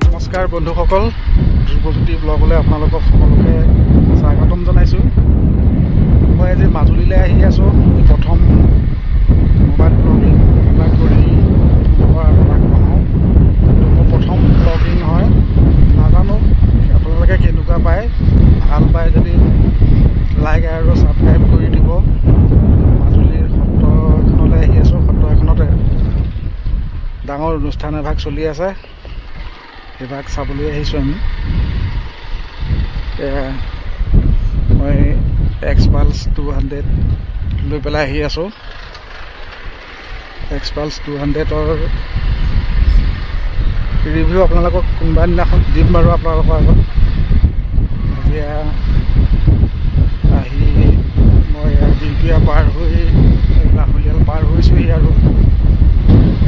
নমস্কাৰ বন্ধুসকল, ধ্ৰুৱজ্যোতি ব্লগলৈ আপোনালোকক সকলোকে স্বাগতম জনাইছোঁ। মই আজি মাজুলীলৈ আহি আছোঁ। প্ৰথম মোবাইল ব্লগিং কৰি বনাওঁ। মোৰ প্ৰথম ব্লগিং হয়। নাজানো আপোনালোকে কেনেকুৱা পায়। ভাল পায় যদি লাইক আৰু ছাবস্ক্ৰাইব কৰি দিব। মাজুলীৰ সত্ৰ এখনলৈ আহি আছোঁ। সত্ৰ এখনতে ডাঙৰ অনুষ্ঠান এভাগ চলি আছে, সেইভাগ চাবলৈ আহিছোঁ আমি। মই এক্সপালছ 200 লৈ পেলাই আহি আছোঁ। এক্সপালছ 200ৰ ৰিভিউ আপোনালোকক কোনোবা দিনাখন দিম বাৰু আপোনালোকৰ আগত। এতিয়া আহি মই বিহপুৰীয়া পাৰ হৈ লাহলীয়াল পাৰ হৈছোঁহি আৰু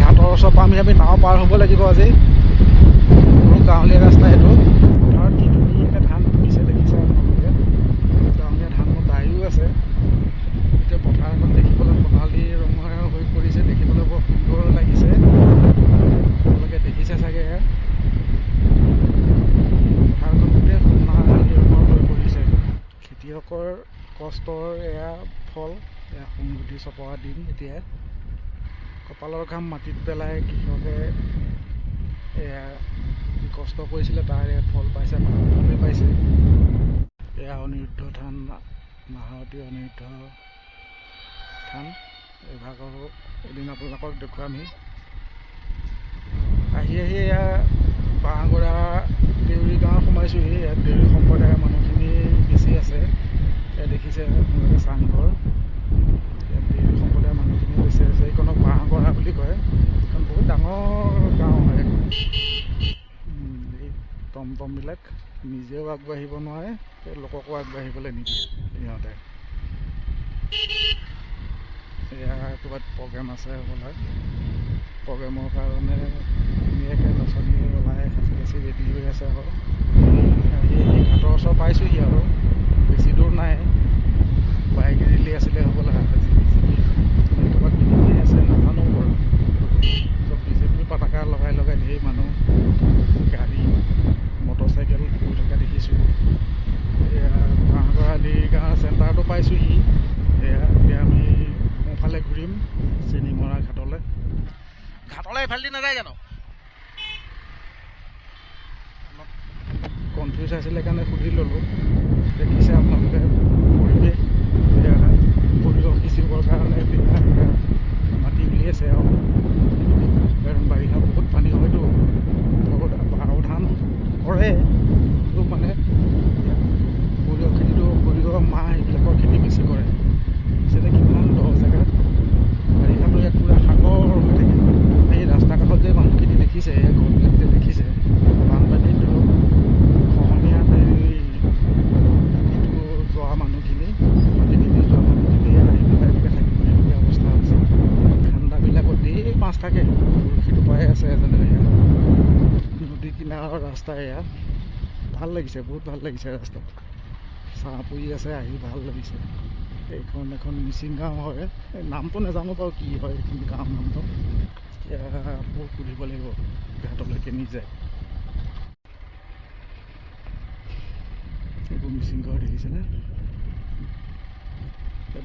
ঘাটৰ ওচৰৰ পৰা আমি নাও পাৰ হ'ব লাগিব। আজি গাঁৱলীয়া ৰাস্তা এইটো। পথাৰত কি ধুনীয়াকৈ ধান পকিছে দেখিছে আপোনালোকে। গাঁৱলীয়া ধান বাৰীও আছে। এতিয়া পথাৰখন দেখিবলৈ সোণালী ৰঙৰ হৈ পৰিছে, দেখিবলৈ বৰ সুন্দৰ লাগিছে। আপোনালোকে দেখিছে চাগে পথাৰখন গোটেই সোণালী ৰঙৰ হৈ পৰিছে। খেতিয়কৰ কষ্টৰ এয়া ফল। এয়া সোণগুটি চপোৱা দিন। এতিয়া কপালৰ ঘাম মাটিত পেলাই কৃষকে এয়া যি কষ্ট কৰিছিলে তাৰ ফল পাইছে, ভাল ফলেই পাইছে। এয়া অনিৰুদ্ধ ধান, মাহাৱতী অনিৰুদ্ধ ধান। এইভাগৰ এদিন আপোনালোকক দেখুৱামহি। আহি এয়া বাঁহগৰা দেউৰী গাঁৱত সোমাইছোঁহি। ইয়াত দেউৰী সম্প্ৰদায়ৰ মানুহখিনি বেছি আছে। এয়া দেখিছে আপোনালোকে চাংঘৰ। ইয়াত দেউৰী সম্প্ৰদায়ৰ মানুহখিনি বেছি আছে। এইখনক বাঁহগৰা বুলি কয়। এইখন বহুত ডাঙৰ গাঁও হয়। এই টমটমবিলাক নিজেও আগবাঢ়িব নোৱাৰে, লোককো আগবাঢ়িবলৈ নিদিয়ে সিহঁতে। এয়া ক'ৰবাত প্ৰগ্ৰেম আছে হ'বলা। প্ৰগ্ৰেমৰ কাৰণে ধুনীয়াকৈ নাচনী ওলাই সাজি কাচি ৰেডি হৈ আছে। আকৌ এই ঘাটৰ ওচৰ পাইছোঁহি আৰু বেছি দূৰ নাই। বাইক ৰেলী আছিলে হ'বলা। ক'ৰবাত মিটিং আছে নাজানো বাৰু। চব বিজেপিৰ পতাকা লগাই ধেৰ মানুহ, গাড়ী, মটৰচাইকেল গৈ থকা দেখিছোঁ। এয়া বাঁহগৰা দেউৰী গাঁৱৰ চেণ্টাৰটো পাইছোঁহি। এতিয়া আমি সোঁফালে ঘূৰিম চেনিমৰা ঘাটলৈ। এইফালেদি নাযায় জানো? অলপ কনফিউজ আছিলে কাৰণে সুধি ল'লোঁ। দেখিছে আপোনালোকে পৰিৱেশ সিঁচিবৰ কাৰণে এতিয়া মাটি উলিয়াইছে আৰু। কাৰণ বাৰিষা বহুত পানী হয়তো, বহুত বাও ধান কৰে। মানে সৰিয়হ খেতিটো, সৰিয়হ মাহ এইবিলাকৰ খেতি বেছি কৰে। পিছতে কিমান দ জেগাত বাৰিষাটো ইয়াত পূৰা সাগৰ হৈ থাকে। এই ৰাস্তা কাষত যে মানুহখিনি দেখিছে, ঘৰবিলাক যে দেখিছে, বানপানীত ধৰক খহনীয়াত মাটিটো যোৱা মানুহখিনি, মাটিখিনি যোৱা মানুহখিনি আহি পেলাই এনেকৈ থাকিবলগীয়া অৱস্থা হৈছে। ঠাণ্ডাবিলাকত ধেৰ মাছ থাকে। বৰশীটো পাই আছে এজনে। নদী কিনাৰৰ ৰাস্তা এয়া। ভাল লাগিছে, বহুত ভাল লাগিছে ৰাস্তা। ছাঁ পৰি আছে, আহি ভাল লাগিছে। এইখন এখন মিচিং গাঁও হয়। এই নামটো নাজানো বাৰু কি হয় এইখন গাঁৱৰ নামটো। এতিয়া আকৌ সুধিব লাগিব ঘাটলৈকে নিজে। এইবোৰ মিচিং ঘৰ দেখিছেনে?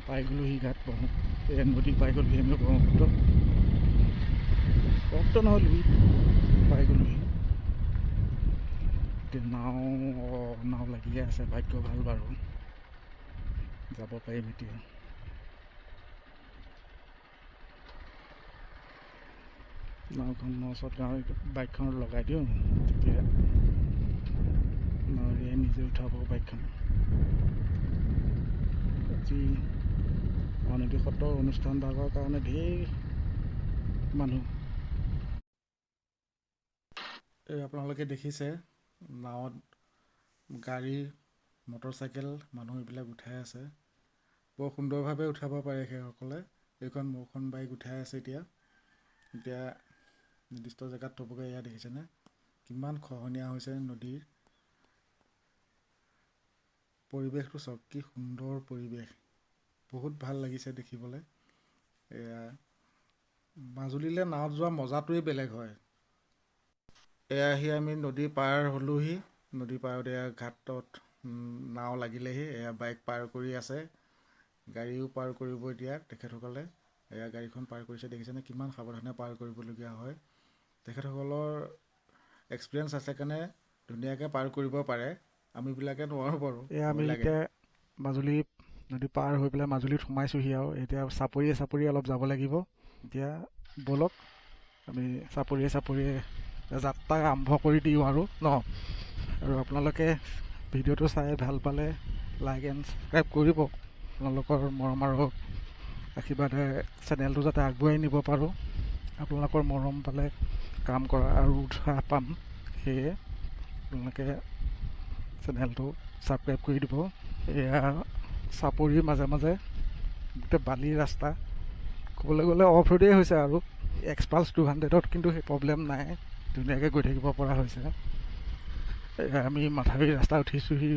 পাই গ'লোহি ঘাট এই নদী পাই গ'লোহি আমি ব্ৰহ্মপুত্ৰ নহয় লুই পাই গ'লোহি। এতিয়া নাও লাগিয়ে আছে। ভাগ্য ভাল বাৰু, যাব পাৰিম এতিয়া। নাওখনৰ ওচৰত বাইকখন লগাই দিওঁ, তেতিয়া নাৱৰীয়াই নিজে উঠাব বাইকখন। আজি আউনীআটী সত্ৰৰ অনুষ্ঠান ভাগৰ কাৰণে ধেৰ মানুহ। এই আপোনালোকে দেখিছে নাৱত গাড়ী, মটৰচাইকেল, মানুহ এইবিলাক উঠাই আছে। বৰ সুন্দৰভাৱে উঠাব পাৰে সেইসকলে। এইখন মোৰখন বাইক উঠাই আছে। এতিয়া নিৰ্দিষ্ট জেগাত থ'বগৈ। এয়া দেখিছেনে কিমান খহনীয়া হৈছে নদীৰ। পৰিৱেশটো চাওক, কি সুন্দৰ পৰিৱেশ। বহুত ভাল লাগিছে দেখিবলৈ। এয়া মাজুলীলৈ নাৱত যোৱা মজাটোৱেই বেলেগ হয়। এয়া আহি আমি নদী পাৰ হ'লোহি। নদী পাৰত এয়া ঘাটত নাও লাগিলেহি। এয়া বাইক পাৰ কৰি আছে, গাড়ীও পাৰ কৰিব এতিয়া তেখেতসকলে। এয়া গাড়ীখন পাৰ কৰিছে, দেখিছেনে কিমান সাৱধানে পাৰ কৰিবলগীয়া হয়। তেখেতসকলৰ এক্সপিৰিয়েঞ্চ আছে কাৰণে ধুনীয়াকৈ পাৰ কৰিব পাৰে, আমিবিলাকে নোৱাৰোঁ বাৰু। এয়া আমি এতিয়া মাজুলী নদী পাৰ হৈ পেলাই মাজুলীত সোমাইছোঁহি আৰু এতিয়া চাপৰিয়ে অলপ যাব লাগিব। এতিয়া ব'লক আমি চাপৰিয়ে যাত্ৰা আৰম্ভ কৰি দিওঁ আৰু আৰু আপোনালোকে ভিডিঅ'টো চাই ভাল পালে লাইক এণ্ড ছাবস্ক্ৰাইব কৰিব। আপোনালোকৰ মৰম আৰু আশীৰ্বাদে চেনেলটো যাতে আগুৱাই নিব পাৰোঁ। আপোনালোকৰ মৰম পালে কাম কৰা আৰু উৎসাহ পাম, সেয়ে আপোনালোকে চেনেলটো ছাবস্ক্ৰাইব কৰি দিব। এয়া চাপৰিৰ মাজে মাজে গোটেই বালিৰ ৰাস্তা, ক'বলৈ গ'লে অফ ৰোডেই হৈছে আৰু এক্সপালছ 200ত কিন্তু সেই প্ৰব্লেম নাই, ধুনীয়াকৈ গৈ থাকিব পৰা হৈছে। আমি মাথাউৰি ৰাস্তা উঠিছোঁহি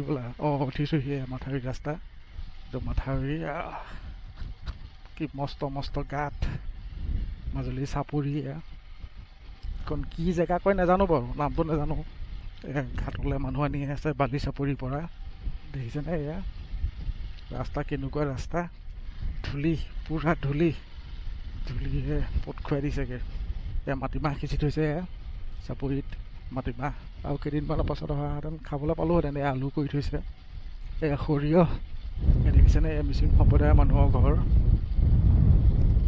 মাথাউৰি ৰাস্তা। মাথাউৰি কি মস্ত গাঁত, মাজুলী চাপৰি। এখন কি জেগা কয় নাজানো বাৰু, নামটো নাজানো। ঘাটলৈ মানুহ আনি আছে বালি চাপৰিৰ পৰা, দেখিছেনে? এয়া ৰাস্তা কেনেকুৱা ৰাস্তা, ধূলি, পূৰা ধূলিয়ে পট খুৱাই দিছেগৈ। এয়া মাটিমাহ সিঁচি থৈছে চাপৰিত, মাটিমাহ আৰু কেইদিনমানৰ পাছত অহাহেঁতেন খাবলৈ পালোঁহেঁতেন। আলু কৰি থৈছে, এয়া সৰিয়হ। দেখিছেনে মিচিং সম্প্ৰদায়ৰ মানুহৰ ঘৰ,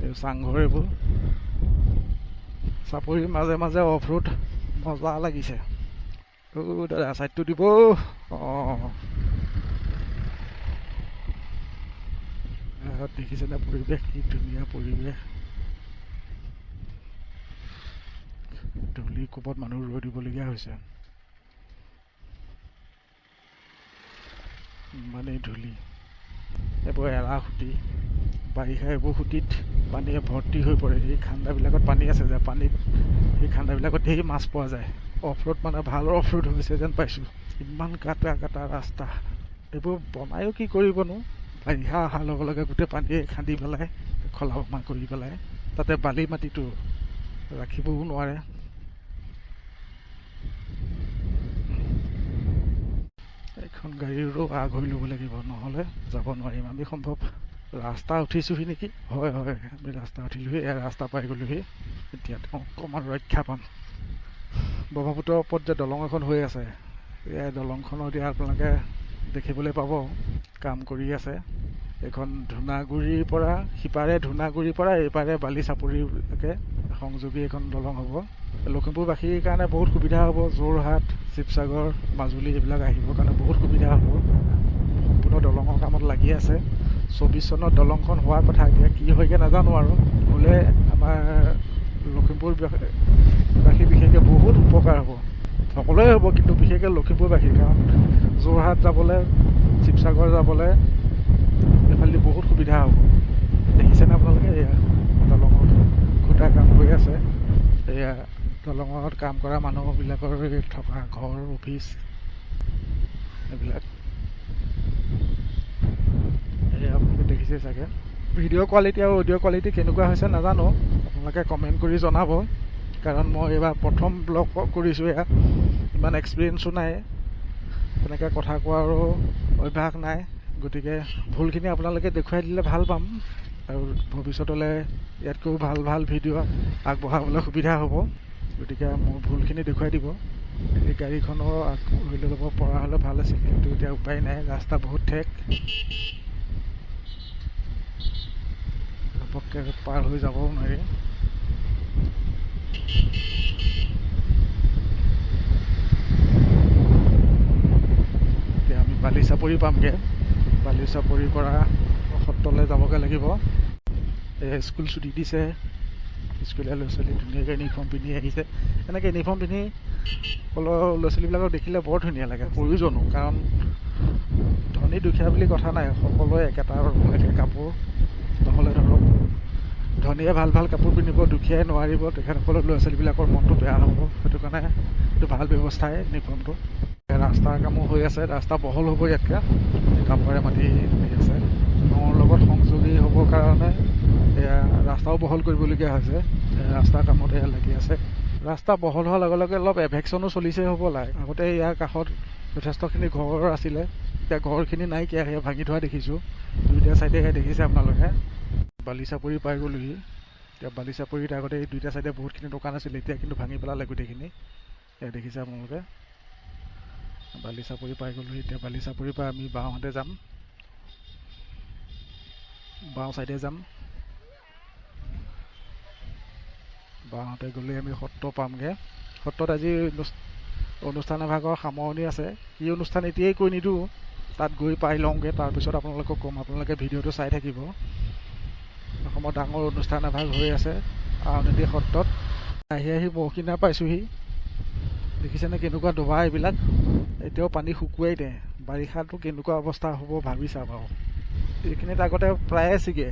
এই চাংঘৰ। এইবোৰ চাপৰিৰ মাজে মাজে অফ ৰোড মজা লাগিছে। দাদা ছাইডটো দিব। দেখিছেনে পৰিৱেশ, কি ধুনীয়া পৰিৱেশ। ধূলি কোবত মানুহ ৰৈ দিবলগীয়া হৈছে, ইমানেই ধূলি। এইবোৰ এৰা খুটি, বাৰিষা এইবোৰ খুটিত পানীয়ে ভৰ্তি হৈ পৰে। সেই খান্দাবিলাকত পানী আছে যে, পানীত সেই খান্দাবিলাকত ধেৰ মাছ পোৱা যায়। অফ ৰোড মানে ভাল অফ ৰোড হৈছে যেন পাইছোঁ। ইমান কাটা ৰাস্তা, এইবোৰ বনায়ো কি কৰিবনো। বাৰিষা অহাৰ লগে লগে গোটেই পানীয়ে খান্দি পেলাই খলা বমা কৰি পেলাই, তাতে বালি মাটিটো ৰাখিবও নোৱাৰে। এইখন গাড়ীৰো আগ হৈ ল'ব লাগিব, নহ'লে যাব নোৱাৰিম। আমি সম্ভৱ ৰাস্তা উঠিছোঁহি নেকি? হয়, আমি ৰাস্তা উঠিলোহি। এয়া ৰাস্তা পাই গ'লোহি। এতিয়া অকণমান ৰক্ষা পাম। ব্ৰহ্মপুত্ৰৰ ওপৰত যে দলং এখন হৈ আছে, এই দলংখনৰ এতিয়া আপোনালোকে দেখিবলৈ পাব, কাম কৰি আছে। এইখন ধূনাগুৰিৰ পৰা সিপাৰে, ধূনাগুৰিৰ পৰা এইপাৰে বালি চাপৰিলৈকে সংযোগী এখন দলং হ'ব। লখিমপুৰবাসীৰ কাৰণে বহুত সুবিধা হ'ব। যোৰহাট, শিৱসাগৰ, মাজুলী এইবিলাক আহিবৰ কাৰণে বহুত সুবিধা হ'ব। সম্পূৰ্ণ দলঙৰ কামত লাগি আছে। 24 চনত দলংখন হোৱাৰ কথা, এতিয়া কি হয়গৈ নাজানো। আৰু হ'লে আমাৰ লখিমপুৰবাসী বিশেষকৈ বহুত উপকাৰ হ'ব। সকলোৱে হ'ব, কিন্তু বিশেষকৈ লখিমপুৰবাসী, কাৰণ যোৰহাট যাবলৈ, শিৱসাগৰ যাবলৈ এইফালেদি বহুত সুবিধা হ'ব। দেখিছেনে আপোনালোকে? এয়া দলঙত খুটা কাম কৰি আছে। এয়া দলঙত কাম কৰা মানুহবিলাকৰ থকা ঘৰ, অফিচ এইবিলাক। এয়া আপোনালোকে দেখিছে চাগে। ভিডিঅ' কোৱালিটি আৰু অডিঅ' কোৱালিটি কেনেকুৱা হৈছে নাজানো, আপোনালোকে কমেণ্ট কৰি জনাব। কাৰণ মই এইবাৰ প্ৰথম ব্লগ কৰিছোঁ, এয়া ইমান এক্সপিৰিয়েঞ্চো নাই, তেনেকৈ কথা কোৱাৰো অভ্যাস নাই। গতিকে ভুলখিনি আপোনালোকে দেখুৱাই দিলে ভাল পাম, আৰু ভৱিষ্যতলৈ ইয়াতকৈও ভাল ভিডিঅ' আগবঢ়াবলৈ সুবিধা হ'ব। গতিকে মোৰ ভুলখিনি দেখুৱাই দিব। এই গাড়ীখনো হৈ ল'ব পৰা হ'লে ভাল আছিল, কিন্তু এতিয়া উপায় নাই, ৰাস্তা বহুত ঠেক। ঘপককৈ পাৰ হৈ যাবও নোৱাৰি। এতিয়া আমি বালি চাপৰি পামগৈ। বালি চাপৰিৰ পৰা সত্ৰলৈ যাবগৈ লাগিব। স্কুল ছুটি দিছে, স্কুলীয়া ল'ৰা ছোৱালী ধুনীয়াকৈ ইউনিফৰ্ম পিন্ধি আহিছে। এনেকৈ ইউনিফৰ্ম পিন্ধি সকলো ল'ৰা ছোৱালীবিলাকক দেখিলে বৰ ধুনীয়া লাগে, প্ৰয়োজনো। কাৰণ ধনী দুখীয়া বুলি কথা নাই, সকলোৱে একেটা একে কাপোৰ। নহ'লে ধৰক ধনীয়ে ভাল কাপোৰ পিন্ধিব, দুখীয়াই নোৱাৰিব, তেখেতসকলৰ ল'ৰা ছোৱালীবিলাকৰ মনটো বেয়া হ'ব। সেইটো কাৰণে এইটো ভাল ব্যৱস্থাই ইউনিফৰ্মটো। ৰাস্তাৰ কামো হৈ আছে, ৰাস্তা বহল হ'ব ইয়াতকৈ, কাপোৰে মাটি দি আছে। গাঁৱৰ লগত সংযোগী হ'বৰ কাৰণে এয়া ৰাস্তাও বহল কৰিবলগীয়া হৈছে। ৰাস্তাৰ কামত এয়া লাগি আছে। ৰাস্তা বহল হোৱাৰ লগে লগে অলপ এভেকশ্যনো চলিছে হ'বলা। আগতে ইয়াৰ কাষত যথেষ্টখিনি ঘৰ আছিলে, এতিয়া ঘৰখিনি নাইকিয়া, সেয়া ভাঙি থোৱা দেখিছোঁ। দুইটা চাইডে দেখিছে আপোনালোকে। বালিচাপৰি পাই গ'লোহি। এতিয়া বালিচাপৰিত আগতে এই দুইটা চাইডে বহুতখিনি দোকান আছিলে, এতিয়া কিন্তু ভাঙি পেলালে গোটেইখিনি। এয়া দেখিছে আপোনালোকে। বালিচাপৰি পাই গ'লোহি। এতিয়া বালিচাপৰিৰ পৰা আমি বাওঁহাতে যাম, বাওঁ চাইডে যাম। বাওঁহাতে গ'লে আমি সত্ৰ পামগৈ। সত্ৰত আজি অনুষ্ঠান এভাগৰ সামৰণি আছে। কি অনুষ্ঠান এতিয়াই কৈ নিদিওঁ, তাত গৈ পাই লওঁগৈ, তাৰপিছত আপোনালোকক ক'ম। আপোনালোকে ভিডিঅ'টো চাই থাকিব। অসমত ডাঙৰ অনুষ্ঠান এভাগ হৈ আছে আউনীআটী সত্ৰত। আহি মৌসিনা পাইছোঁহি। দেখিছেনে কেনেকুৱা ডবা এইবিলাক? এতিয়াও পানী শুকুৱাই দে। বাৰিষাটো কেনেকুৱা অৱস্থা হ'ব ভাবিছা বাৰু। এইখিনিত আগতে প্ৰায়ে ছিগে,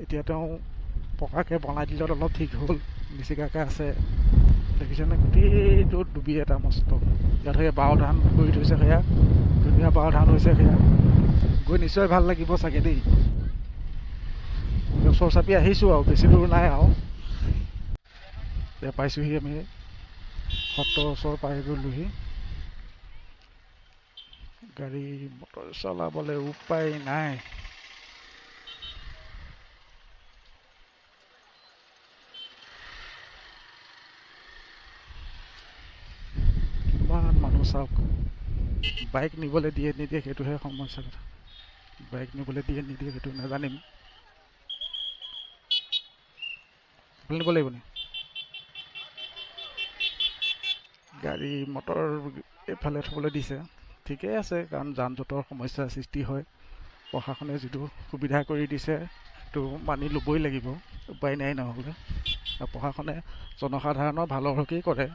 এতিয়া তেওঁ পকাকৈ বনাই দিলত অলপ ঠিক হ'ল, নিচিকাকৈ আছে। দেখিছেনে গোটেইটো ডুবি এটা মস্ত। ইয়াত সেয়া বাও ধান কৰি থৈছে, সেয়া ধুনীয়া বাও ধান হৈছে। সেয়া গৈ নিশ্চয় ভাল লাগিব চাগে দেই। ওচৰ চাপি আহিছোঁ আৰু, বেছি দূৰ নাই আৰু। এতিয়া পাইছোঁহি আমি সত্ৰৰ ওচৰ পাই গ'লোহি। গাড়ী মটৰ চলাবলৈ উপায় নাই। কিমান মানুহ চাওক। বাইক নিবলৈ দিয়ে নিদিয়ে সেইটোহে সমস্যা কথা। বাইক নিবলৈ দিয়ে নিদিয়ে সেইটো নাজানিম। নিব লাগিব নি? গাড়ী মটৰ এইফালে থ'বলৈ দিছে, ঠিকেই আছে, কাৰণ যান জঁটৰ সমস্যাৰ সৃষ্টি হয়। প্ৰশাসনে যিটো সুবিধা কৰি দিছে সেইটো মানি ল'বই লাগিব, উপায় নাই নহ'লে। আৰু প্ৰশাসনে জনসাধাৰণৰ ভালৰ হকেই কৰে।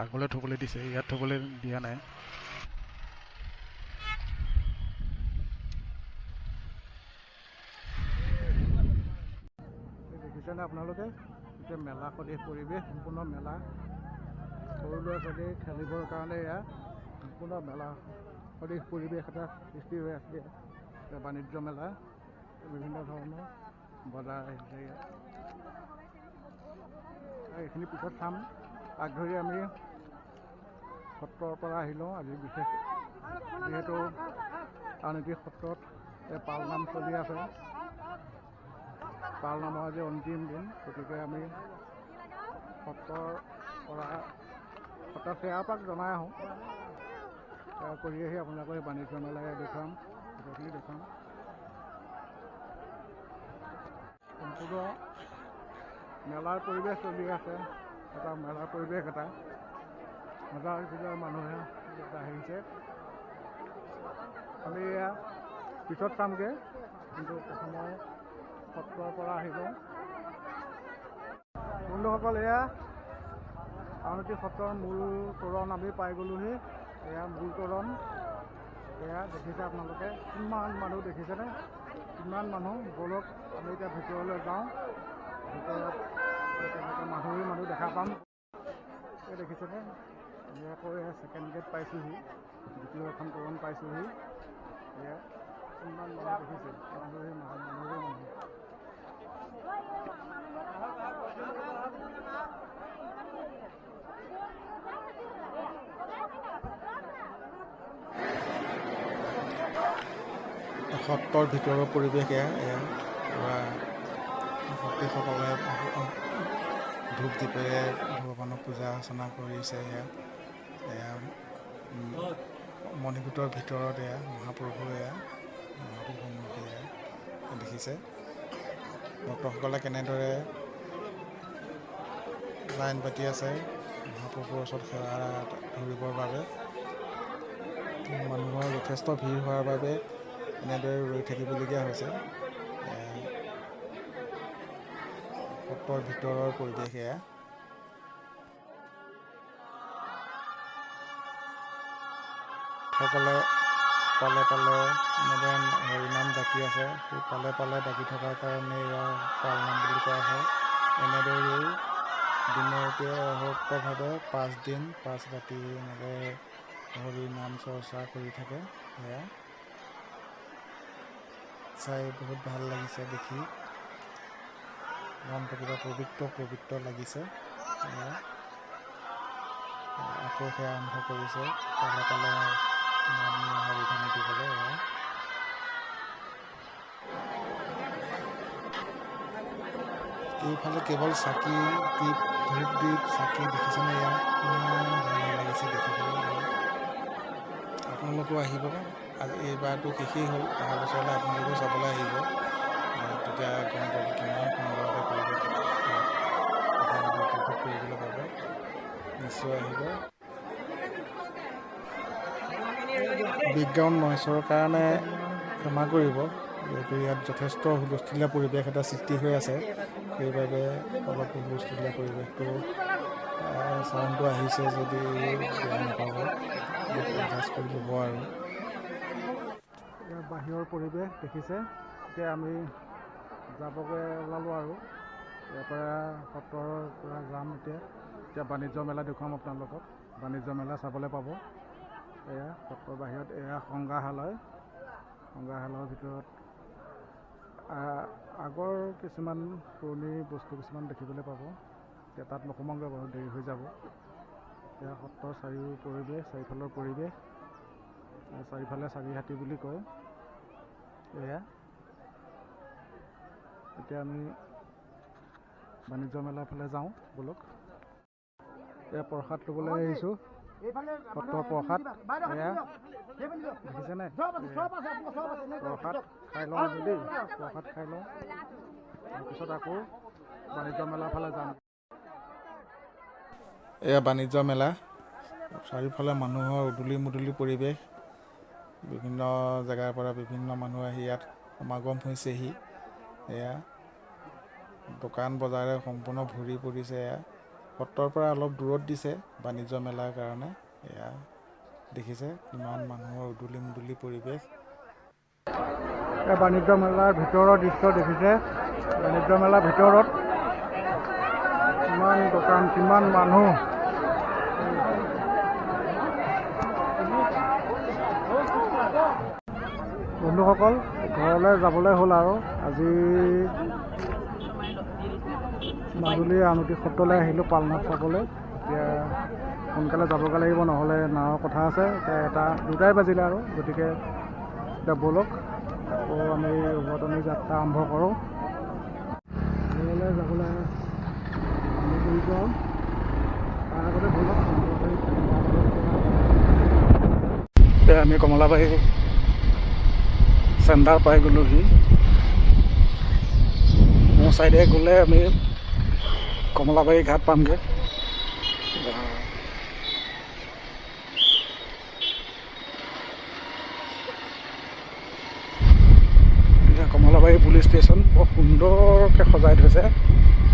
আগলৈ থ'বলৈ দিছে, ইয়াত থ'বলৈ দিয়া নাই। দেখিছেনে আপোনালোকে? এতিয়া মেলা সদৃশ পৰিৱেশ, সম্পূৰ্ণ মেলা। সৰু ল'ৰা ছোৱালী খেলিবৰ কাৰণে এয়া সম্পূৰ্ণ মেলা সদৃশ পৰিৱেশ এটা সৃষ্টি হৈ আছে। এতিয়া বাণিজ্য মেলা, বিভিন্ন ধৰণৰ বজাৰ আহিছে ইয়াত। এইখিনি পিছত চাম। আগধৰি আমি সত্ৰৰ পৰা আহি লওঁ। আজি বিশেষ যিহেতু আউনীআটী সত্ৰত পালনাম চলি আছে, পালনামৰ আজি অন্তিম দিন, গতিকে আমি সত্ৰৰ পৰা সত্ৰত সেৱা পাক জনাই আহোঁ। সেৱা কৰি আহি আপোনালোকে বাণিজ্য মেলাই দেখুৱাম, গোটেইখিনি দেখুৱাম। সম্পূৰ্ণ মেলাৰ পৰিৱেশ চলি আছে, এটা মেলাৰ পৰিৱেশ এটা। হাজাৰ হাজাৰ মানুহে আহিছে। আমি এয়া পিছত চামগৈ, কিন্তু প্ৰথমে সত্ৰৰ পৰা আহি লওঁ। বন্ধুসকল, এয়া আউনীআটী সত্ৰৰ মূল তোৰণ আমি পাই গ'লোহি। এয়া মূল তোৰণ। এয়া দেখিছে আপোনালোকে, কিমান মানুহ দেখিছেনে? কিমান মানুহ। বলক আমি এতিয়া ভিতৰলৈ যাওঁ। ভিতৰত তেনেকৈ মানুহ দেখা পাম। এই দেখিছেনে? আকৌ ছেকেণ্ড গেট পাইছোঁহি, দ্বিতীয় এখন তোৰণ পাইছোঁহি। এয়া কিমান মানুহ দেখিছে? মানুহে মানুহ। সত্ৰৰ ভিতৰৰ পৰিৱেশ এয়া পুৰা ভক্তিসকলে ধূপ দীপেৰে ভগৱানক পূজা অৰ্চনা কৰিছে। এয়া মণিকূটৰ ভিতৰত এয়া মহাপ্ৰভু, এয়া মহাপ্ৰভু মূৰ্তি। এয়া দেখিছে ভক্তসকলে কেনেদৰে লাইন পাতি আছে মহাপ্ৰভুৰ ওচৰত সেৱা ধৰিবৰ বাবে। মানুহৰ যথেষ্ট ভিৰ হোৱাৰ বাবে এনেদৰে ৰৈ থাকিবলগীয়া হৈছে। সত্ৰৰ ভিতৰৰ পৰিৱেশ এয়া। সকলে পালে পালে এনেদৰে হৰিনাম ডাকি আছে। সেই পালে পালে ডাকি থকাৰ কাৰণে ইয়াৰ পালনাম বুলি কোৱা হয়। এনেদৰেই দিনতে অহোক্তভাৱে 5 দিন 5 ৰাতি এনেকৈ হৰি নাম চৰ্চা কৰি থাকে। সেয়া চাই বহুত ভাল লাগিছে দেখি, মনটো কিবা পবিত্ৰ লাগিছে। আকৌ সেয়া আৰম্ভ কৰিছে তালে তালে নাম হৰিধনী দিবলৈ। এইফালে কেৱল চাকি দ্বীপ, ধূপ দ্বীপ, চাকি দেখিছেনে? ইয়াত ইমান ধুনীয়া লাগিছে দেখিবলৈ। আপোনালোকেও আহিব। আজি এইবাৰটো শেষেই হ'ল, অহা বছৰলৈ আপোনালোকেও চাবলৈ আহিব। তেতিয়া গম পাব কিমান সুন্দৰ এটা পৰিৱেশ আপোনালোকে উপভোগ কৰিবলৈ পাব। নিশ্চয় আহিব। বেকগ্ৰাউণ্ড নইজৰ কাৰণে ক্ষমা কৰিব, যিহেতু ইয়াত যথেষ্ট হুলস্থুলীয়া পৰিৱেশ এটা সৃষ্টি হৈ আছে। সেইবাবে অলপ হুলস্থুলীয়া পৰিৱেশটো চাউণ্ডটো আহিছে যদি বেয়া নাপাব, এডজাষ্ট কৰি ল'ব। আৰু বাহিৰৰ পৰিৱেশ দেখিছে। এতিয়া আমি যাবগৈ ওলালোঁ আৰু ইয়াৰ পৰা সত্ৰৰ পৰা যাম। এতিয়া বাণিজ্য মেলা দেখুৱাম আপোনালোকক। বাণিজ্য মেলা চাবলৈ পাব। এয়া সত্ৰৰ বাহিৰত, এয়া সংগ্ৰহালয়ৰ ভিতৰত আগৰ কিছুমান পুৰণি বস্তু কিছুমান দেখিবলৈ পাব। এতিয়া তাত নোসোমাওঁগৈ বাৰু, দেৰি হৈ যাব। এয়া সত্ৰৰ চাৰিওফালৰ পৰিৱেশ। চাৰিফালে চাৰিহাতী বুলি কয়। এয়া এতিয়া আমি বাণিজ্য মেলাৰ ফালে যাওঁ ব'লক। এয়া প্ৰসাদ ল'বলৈ আহিছোঁ, সত্ৰৰ প্ৰসাদ। এয়া দেখিছেনে? প্ৰসাদ খাই লওঁ দেই, প্ৰসাদ খাই লওঁ, তাৰপিছত আকৌ বাণিজ্য মেলাৰ ফালে যাম। এয়া বাণিজ্য মেলা, চাৰিওফালে মানুহৰ উদুলি মুদুলি পৰিৱেশ। বিভিন্ন জেগাৰ পৰা বিভিন্ন মানুহ আহি ইয়াত সমাগম হৈছেহি। এয়া দোকান বজাৰে সম্পূৰ্ণ ভৰি পৰিছে। এয়া সত্ৰৰ পৰা অলপ দূৰত দিছে বাণিজ্য মেলাৰ কাৰণে। এয়া দেখিছে কিমান মানুহৰ উদুলি মুদুলি পৰিৱেশ। বাণিজ্য মেলাৰ ভিতৰৰ দৃশ্য দেখিছে। বাণিজ্য মেলাৰ ভিতৰত কিমান দোকান, কিমান মানুহ। বন্ধুসকল, ঘৰলৈ যাবলৈ হ'ল আৰু। আজি মাজুলীৰ আউনীআটী সত্ৰলৈ আহিলোঁ পালনাম চাবলৈ। এতিয়া সোনকালে যাবগৈ লাগিব, নহ'লে নাৱৰ কথা আছে। এতিয়া 2টাই বাজিলে আৰু, গতিকে এতিয়া ব'লক আকৌ আমি উভতনি যাত্ৰা আৰম্ভ কৰোঁ। ঘৰলৈ যাবলৈ আৰম্ভ কৰিছোঁ আৰু তাৰ আগতে ব'লক এতিয়া আমি কমলাবাৰী চেণ্টাৰ পাই গ'লোহি। মোৰ ছাইডে গ'লে আমি কমলাবাৰী ঘাট পামগৈ। কমলাবাৰী পুলিচ ষ্টেচন বৰ সুন্দৰকৈ সজাই থৈছে,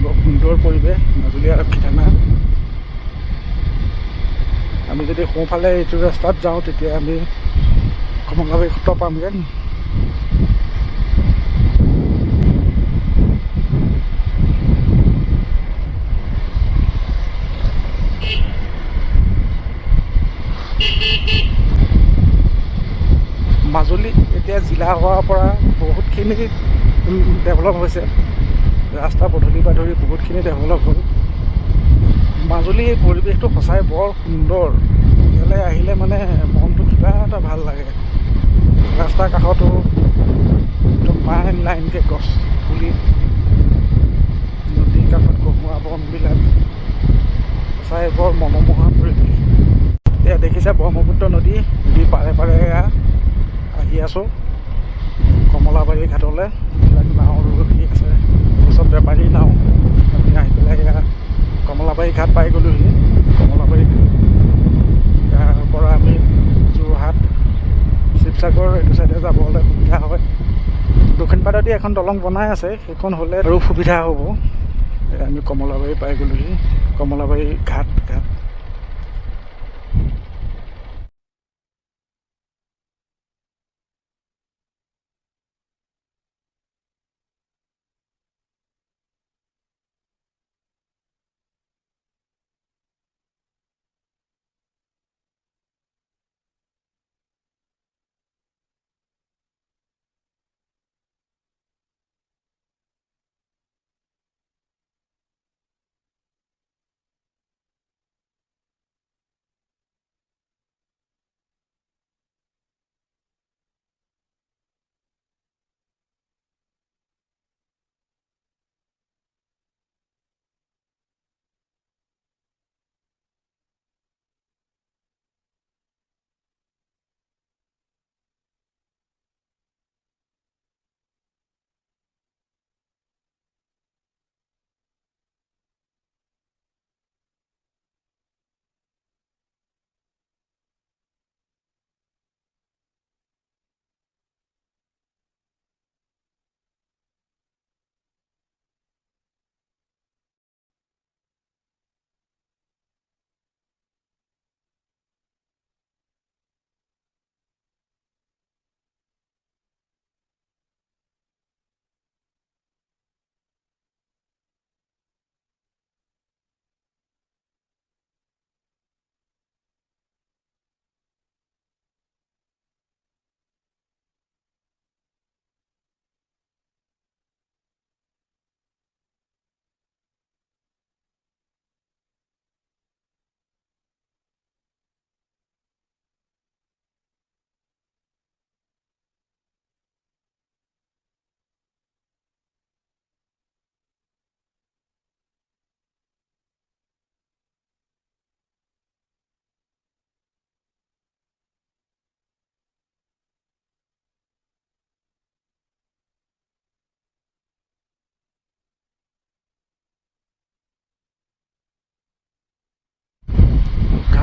বৰ সুন্দৰ পৰিৱেশ। মাজুলী আৰক্ষী থানা। আমি যদি সোঁফালে এইটো ৰাস্তাত যাওঁ তেতিয়া আমি কমলাবাৰী সত্ৰ পামগৈ। মাজুলী এতিয়া জিলা হোৱাৰ পৰা বহুতখিনি ডেভেলপ হৈছে। ৰাস্তা পদূলিৰ পৰা ধৰি বহুতখিনি ডেভেলপ হ'ল। মাজুলীৰ এই পৰিৱেশটো সঁচাই বৰ সুন্দৰ। ইয়ালৈ আহিলে মানে মনটো কিবা এটা ভাল লাগে। ৰাস্তাৰ কাষতো একদম লাইনকৈ গছ পুলি, নদীৰ কাষত গহোৱা বনবিলাক, সঁচাই বৰ মনোমোহা পৰিৱেশ। এয়া দেখিছে ব্ৰহ্মপুত্ৰ নদীৰ পাৰে পাৰে এয়া আহি আছোঁ কমলাবাৰী ঘাটলৈ। এইবিলাক নাও ৰখি আছে, চব বেপাৰী নাও। আমি আহি পেলাই এয়া কমলাবাৰী ঘাট পাই গ'লোহি। কমলাবাৰী ইয়াৰ পৰা আমি যোৰহাট, শিৱসাগৰ এইটো চাইডে যাবলৈ সুবিধা হয়। দক্ষিণ পাৰেদি এখন দলং বনাই আছে, সেইখন হ'লে আৰু সুবিধা হ'ব। আমি কমলাবাৰী পাই গ'লোহি, কমলাবাৰী ঘাট।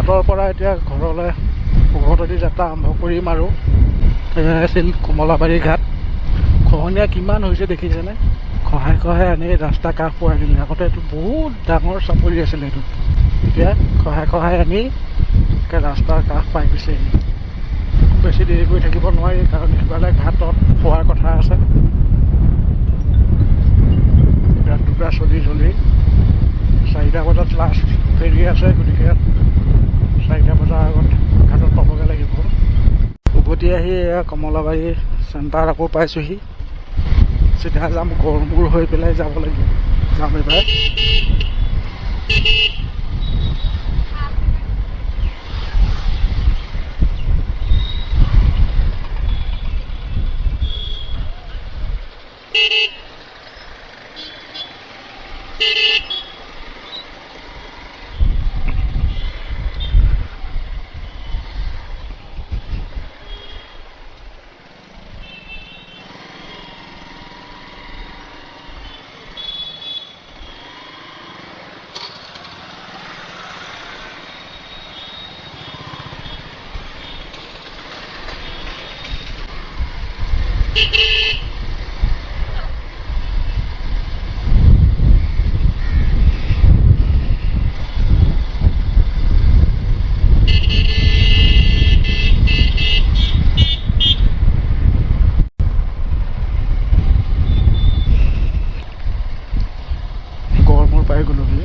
ঘাটৰ পৰা এতিয়া ঘৰলৈ উভতনি যাত্ৰা আৰম্ভ কৰিম আৰু এয়া আছিল কমলাবাৰী ঘাট। খহনীয়া কিমান হৈছে দেখিছেনে? খহাই খহাই আনি ৰাস্তা কাষ পোৱাই দিলে। আগতে এইটো বহুত ডাঙৰ চাপৰি আছিলে এইটো, এতিয়া খহাই খহাই আনি ৰাস্তাৰ কাষ পাই গৈছে। বেছি দেৰি কৰি থাকিব নোৱাৰি, কাৰণ সিফালে ঘাটত খোৱাৰ কথা আছে। তাত দুটা চলি 4টা বজাত লাষ্ট ফেৰি আছে, গতিকে 4টা বজাৰ আগত ঘাটত পাবগৈ লাগিব। উভতি আহি এয়া কমলাবাৰী চেণ্টাৰ আকৌ পাইছোঁহি। চিধা যাম গড়মূৰ হৈ পেলাই যাব লাগিব। যাম এইবাৰ। পাই গ'লোহি।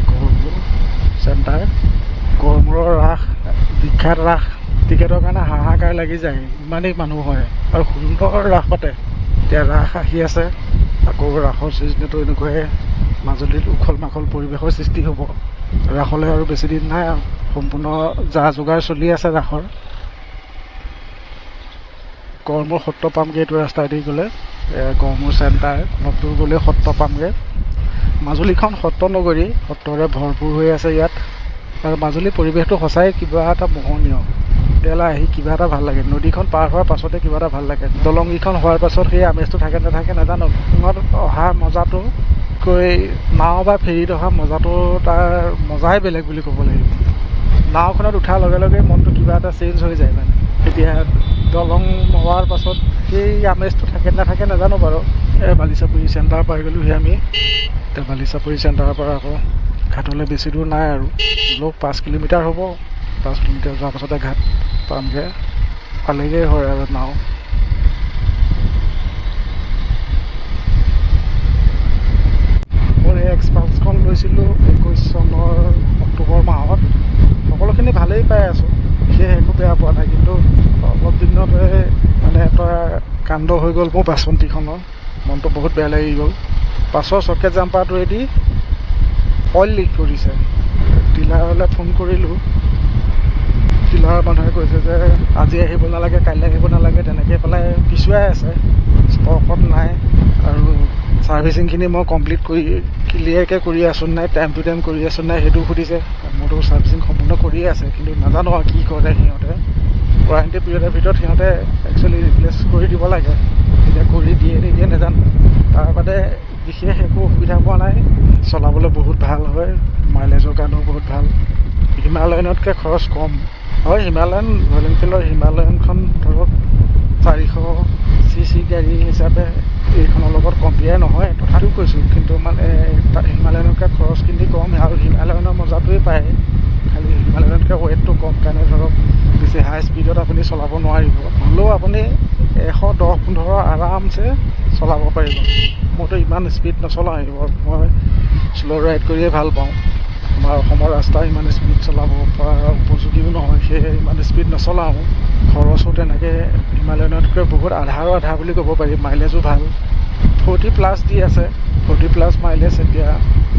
গড়মূৰ চেণ্টাৰ। গড়মূৰৰ ৰাস, বিখ্যাত ৰাস। টিকেটৰ কাৰণে হাহাকাৰ লাগি যায়, ইমানেই মানুহ হয় আৰু সুন্দৰ ৰাস পাতে। এতিয়া ৰাস আহি আছে, আকৌ ৰাসৰ ছিজনটো এনেকুৱাই মাজুলীত উখল মাখল পৰিৱেশৰ সৃষ্টি হ'ব। ৰাসলৈ আৰু বেছি দিন নাই, সম্পূৰ্ণ যা যোগাৰ চলি আছে ৰাসৰ। গড়মূৰ সত্ৰ পামগৈ, এইটো ৰাস্তাইদি গ'লে গড়মূৰ চেণ্টাৰ অলপ দূৰ গ'লে সত্ৰ পামগৈ। মাজুলীখন সত্ৰ নগৰী, সত্ৰৰে ভৰপূৰ হৈ আছে ইয়াত। আৰু মাজুলীৰ পৰিৱেশটো সঁচাই কিবা এটা মোহনীয়। ইয়ালৈ আহি কিবা এটা ভাল লাগে। নদীখন পাৰ হোৱাৰ পাছতে কিবা এটা ভাল লাগে। দলংকেইখন হোৱাৰ পাছত সেই আমেজটো থাকে নাথাকে নাজানো। অহা মজাটোকৈ নাও বা ফেৰীত অহা মজাটো তাৰ মজাই বেলেগ বুলি ক'ব লাগিব। নাওখনত উঠাৰ লগে লগে মনটো কিবা এটা চেঞ্জ হৈ যায় মানে। এতিয়া দলং হোৱাৰ পাছত সেই আমেজটো থাকে নাথাকে নাজানো বাৰু। বালিচাপৰি চেণ্টাৰ পাই গ'লোহি আমি। এতিয়া বালিচাপৰি চেণ্টাৰৰ পৰা আকৌ ঘাটলৈ বেছি দূৰ নাই আৰু, লোক 5 কিলোমিটাৰ হ'ব। 5 কিলোমিটাৰ যোৱাৰ পাছতে ঘাট পামগৈ, পালেগৈ হয় আৰু নাও। মোৰ এই এক্সপালছখন লৈছিলোঁ 21 চনৰ অক্টোবৰ মাহত। সকলোখিনি ভালেই পাই আছোঁ, বিশেষ একো বেয়া পোৱা নাই। কিন্তু অলপ দিনতে মানে এটা কাণ্ড হৈ গ'ল মোৰ বাচন্তীখনৰ। মনটো বহুত বেয়া লাগি গ'ল। পাছৰ চকেট জাম্পাৰটোৱেদি অইল লিক কৰিছে। ডিলাৰলৈ ফোন কৰিলোঁ, ডিলাৰৰ মানুহে কৈছে যে আজি আহিব নালাগে, কাইলৈ আহিব নালাগে, তেনেকৈ পেলাই পিছুৱাই আছে, ষ্টকত নাই। আৰু ছাৰ্ভিচিংখিনি মই কমপ্লিট ক্লিয়াৰকৈ কৰি আছোঁ নাই, টাইম টু টাইম কৰি আছোঁ নাই সেইটো সুধিছে। মোৰতো ছাৰ্ভিচিং সম্পূৰ্ণ কৰিয়ে আছে, কিন্তু নাজানো আৰু কি কৰে সিহঁতে। ৱাৰেণ্টি পিৰিয়ডৰ ভিতৰত সিহঁতে একচুৱেলি ৰিপ্লেচ কৰি দিব লাগে, এতিয়া কৰি দিয়ে নিদিয়ে নাজানো। তাৰ বাদে বিশেষ একো অসুবিধা পোৱা নাই। চলাবলৈ বহুত ভাল হয়, মাইলেজৰ কাৰণেও বহুত ভাল। হিমালয়ানতকৈ খৰচ কম হয়। হিমালয়ান, ৰয়েল এনফিল্ডৰ হিমালয়ানখন ধৰক 400 cc গাড়ী হিচাপে এইখনৰ লগত কম্পেয়াৰ নহয়, তথাপিও কৈছোঁ। কিন্তু মানে হিমালয়ানতকৈ খৰচখিনি কম আৰু হিমালয়ানৰ মজাটোৱেই পায়। খালি হিমালয়ানতকৈ ৱেইটটো কম কাৰণে ধৰক বেছি হাই স্পীডত আপুনি চলাব নোৱাৰিব। হ'লেও আপুনি 110-15 আৰামছে চলাব পাৰিব। মইতো ইমান স্পীড নচলাওঁ, মই শ্ল' ৰাইড কৰিয়ে ভাল পাওঁ। আমাৰ অসমৰ ৰাস্তা ইমান স্পীড চলাব পৰা উপযোগীও নহয়, সেয়ে ইমান স্পীড নচলাওঁ। খৰচো তেনেকৈ হিমালয়ানতকৈ বহুত আধা বুলি ক'ব পাৰি। মাইলেজো ভাল, 40+ দি আছে, 40+ মাইলেজ। এতিয়া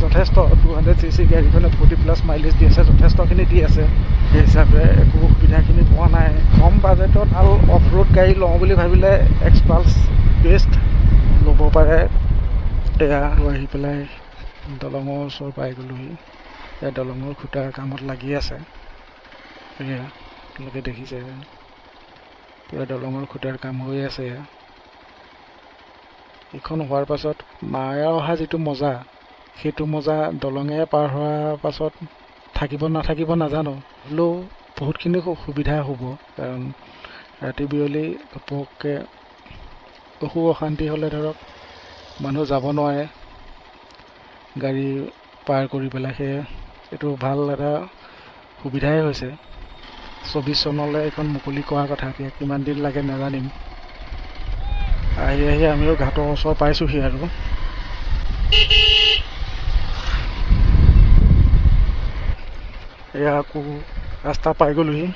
যথেষ্ট 200 cc গাড়ীখনে 40+ মাইলেজ দি আছে, যথেষ্টখিনি দি আছে। সেই হিচাপে একো সুবিধাখিনি পোৱা নাই। কম বাজেটত ভাল অফ ৰোড গাড়ী লওঁ বুলি ভাবিলে এক্সপালছ বেষ্ট ল'ব পাৰে। এয়া আহি পেলাই দলঙৰ ওচৰ পাই গ'লোহি। এয়া দলঙৰ খুঁটাৰ কামত লাগি আছে। এয়া আপোনালোকে দেখিছে, পূৰা দলঙৰ খুঁটাৰ কাম হৈ আছে। এইখন হোৱাৰ পাছত মায়া অহা যিটো মজা, সেইটো মজা দলঙে পাৰ হোৱাৰ পাছত থাকিব নাথাকিব নাজানো, হ'লেও বহুতখিনি সুবিধা হ'ব। কাৰণ ৰাতি বিয়লি ঘপককৈ অসুখ অশান্তি হ'লে ধৰক মানুহ যাব নোৱাৰে গাড়ী পাৰ কৰি পেলাই, সেয়ে এইটো ভাল এটা সুবিধাই হৈছে। 24 চনলৈ এইখন মুকলি কৰাৰ কথা, এতিয়া কিমান দিন লাগে নাজানিম। আহি আমিও ঘাটৰ ওচৰ পাইছোঁহি আৰু। এয়া আকৌ ৰাস্তা পাই গ'লোহি,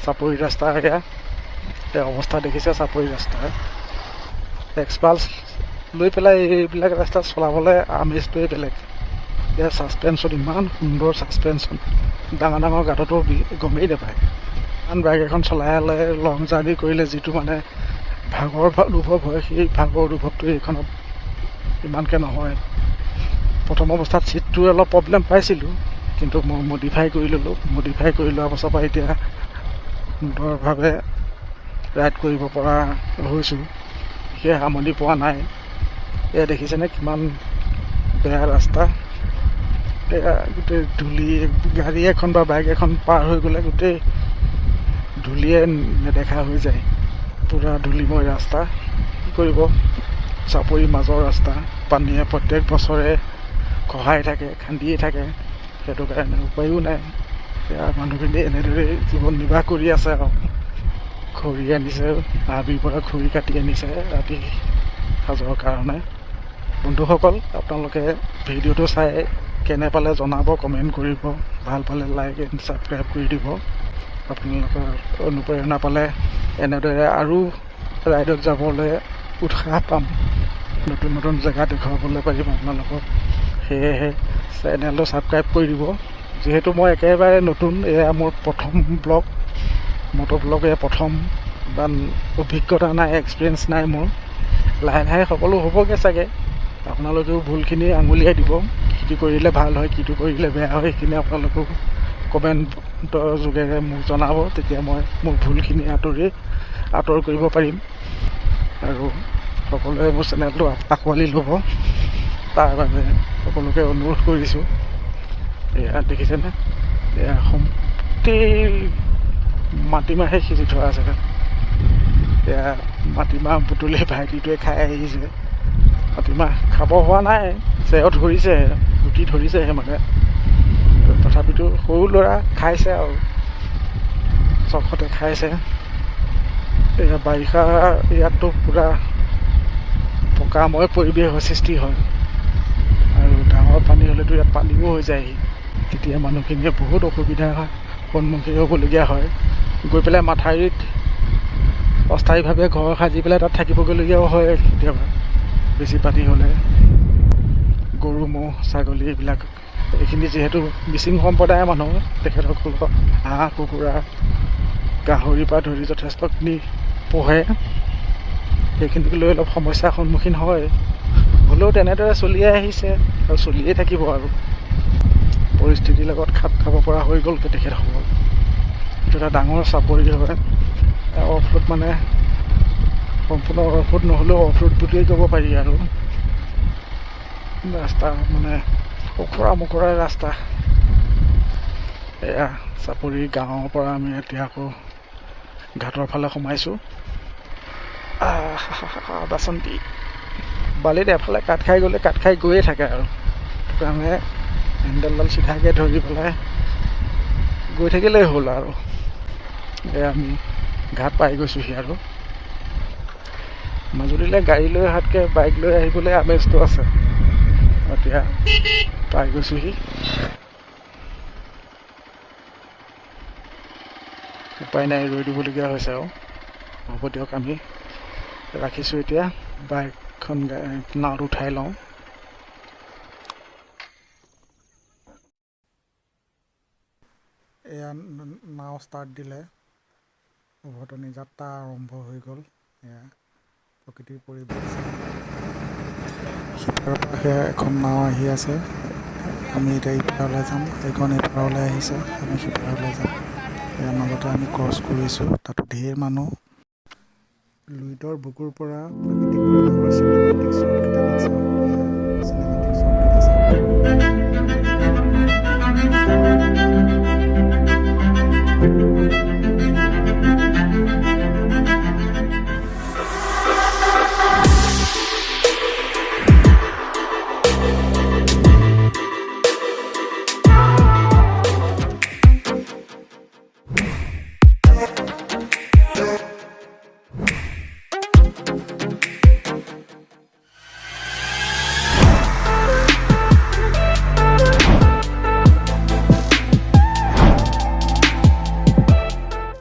চাপৰি ৰাস্তা। এয়া অৱস্থা দেখিছে চাপৰি ৰাস্তাৰ। এক্সপালছ লৈ পেলাই এইবিলাক ৰাস্তাত চলাবলৈ আমেজটোৱে বেলেগ। ইয়াৰ ছাছপেনশ্যন ইমান সুন্দৰ ছাছপেনশ্যন, ডাঙৰ ডাঙৰ গাঁততো গমেই নাপায়। ইমান বাইক এখন চলাই লং জাৰ্ণি কৰিলে যিটো মানে ভাগৰ অনুভৱ হয়, সেই ভাগৰ অনুভৱটো এইখনত ইমানকৈ নহয়। প্ৰথম অৱস্থাত ছিটটোৱে অলপ প্ৰব্লেম পাইছিলোঁ, কিন্তু মই মডিফাই কৰি ল'লোঁ। মডিফাই কৰি লোৱাৰ পাছৰ পৰা এতিয়া সুন্দৰভাৱে ৰাইড কৰিব পৰা হৈছোঁ, বিশেষ আমনি পোৱা নাই। এয়া দেখিছেনে কিমান বেয়া ৰাস্তা। এয়া গোটেই ধূলি, গাড়ী এখন বা বাইক এখন পাৰ হৈ গ'লে গোটেই ধূলিয়ে নেদেখা হৈ যায়। পূৰা ধূলিময় ৰাস্তা, কি কৰিব, চাপৰি মাজৰ ৰাস্তা। পানীয়ে প্ৰত্যেক বছৰে খহাই থাকে, খান্দিয়ে থাকে, সেইটো কাৰণে উপায়ো নাই। এয়া মানুহখিনি এনেদৰেই জীৱন নিৰ্বাহ কৰি আছে আৰু। খৰি আনিছে, হাবিৰ পৰা খৰি কাটি আনিছে ৰাতি সাজৰ কাৰণে। বন্ধুসকল, আপোনালোকে ভিডিঅ'টো চাই কেনে পালে জনাব, কমেণ্ট কৰিব। ভাল পালে লাইক এণ্ড ছাবস্ক্ৰাইব কৰি দিব। আপোনালোকৰ অনুপ্ৰেৰণা পালে এনেদৰে আৰু ৰাইডত যাবলৈ উৎসাহ পাম, নতুন নতুন জেগা দেখুৱাবলৈ পাৰিম আপোনালোকক। সেয়েহে চেনেলটো ছাবস্ক্ৰাইব কৰি দিব। যিহেতু মই একেবাৰে নতুন, এয়া মোৰ প্ৰথম ব্লগ, মটৰ ব্লগ এয়া প্ৰথম, ইমান অভিজ্ঞতা নাই, এক্সপিৰিয়েঞ্চ নাই মোৰ। লাহে লাহে সকলো হ'বগৈ চাগে। আপোনালোকেও ভুলখিনি আঙুলিয়াই দিব, কিটো কৰিলে ভাল হয়, কিটো কৰিলে বেয়া হয়, সেইখিনি আপোনালোকেও কমেণ্টৰ যোগেৰে মোক জনাব। তেতিয়া মই মোৰ ভুলখিনি আঁতৰ কৰিব পাৰিম। আৰু সকলোৱে মোৰ চেনেলটো আঁকোৱালি ল'ব, তাৰ বাবে সকলোকে অনুৰোধ কৰিছোঁ। এয়া দেখিছেনে, এয়া গোটেই মাটিমাহে সিজি থোৱা আছে। এয়া মাটিমাহ বুটলি ভাইটিটোৱে খাই আহিছে। মাটিমাহ খাব হোৱা নাই, চেৰত ধৰিছেহে, গুটি ধৰিছেহে মানে। তথাপিতো সৰু ল'ৰা খাইছে আৰু চখতে খাইছে। এয়া বাৰিষা ইয়াততো পূৰা পকাময় পৰিৱেশৰ সৃষ্টি হয়, আৰু ডাঙৰ পানী হ'লেতো ইয়াত পানীও হৈ যায়হি। তেতিয়া মানুহখিনিয়ে বহুত অসুবিধাৰ সন্মুখীন হ'বলগীয়া হয়। গৈ পেলাই মাথাউৰিত অস্থায়ীভাৱে ঘৰ সাজি পেলাই তাত থাকিবগৈলগীয়াও হয় কেতিয়াবা বেছি পানী হ'লে। গৰু, ম'হ, ছাগলী এইবিলাক, এইখিনি যিহেতু মিচিং সম্প্ৰদায়ৰ মানুহ, তেখেতসকলক হাঁহ, কুকুৰা, গাহৰিৰ পৰা ধৰি যথেষ্টখিনি পোহে। সেইখিনিক লৈ অলপ সমস্যাৰ সন্মুখীন হয়, হ'লেও তেনেদৰে চলিয়ে আহিছে আৰু চলিয়ে থাকিব। আৰু পৰিস্থিতিৰ লগত খাপ খাব পৰা হৈ গ'ল তেখেতসকল। এইটো এটা ডাঙৰ চাপৰি হয়। অফ ৰোড মানে সম্পূৰ্ণ অফ ৰোড নহ'লেও অফ ৰোড বুলিয়েই ক'ব পাৰি। আৰু ৰাস্তা মানে ওখৰা মোখৰা ৰাস্তা। এয়া চাপৰি গাঁৱৰ পৰা আমি এতিয়া আকৌ ঘাটৰ ফালে সোমাইছোঁ। বাচন্তি বালিত এফালে কাট খাই গ'লে কাট খাই গৈয়ে থাকে, আৰু সেইটো কাৰণে হেণ্ডেলডাল চিধাকৈ ধৰি পেলাই গৈ থাকিলেই হ'ল। আৰু এয়া আমি ঘাট পাই গৈছোঁহি। আৰু মাজুলীলৈ গাড়ী লৈ অহাতকৈ বাইক লৈ আহিবলৈ আমেজটো আছে। এতিয়া পাই গৈছোঁহি। উপায় নাই, ৰৈ দিবলগীয়া হৈছে। আৰু হ'ব দিয়ক, আমি ৰাখিছোঁ এতিয়া। বাইকখন নাৱত উঠাই লওঁ। এয়া নাও ষ্টাৰ্ট দিলে, উভতনি যাত্ৰা আৰম্ভ হৈ গ'ল। এয়া প্ৰকৃতিৰ পৰিৱেশ। সিপাৰৰ পৰা সেয়া এখন নাও আহি আছে। আমি এতিয়া ইপাৰলৈ যাম, এইখন ইপাৰলৈ আহিছে, আমি সিপাৰলৈ যাম। ইয়াৰ মাজতে আমি ক্ৰছ কৰিছোঁ, তাতো ধেৰ মানুহ। লুইতৰ বুকুৰ পৰা প্ৰাকৃতিক পৰিৱেশৰ চিনেমেটিক শ্বট কেইটামান চাওঁ। চিনেমেটিক শ্বট কেইটা চাওঁ।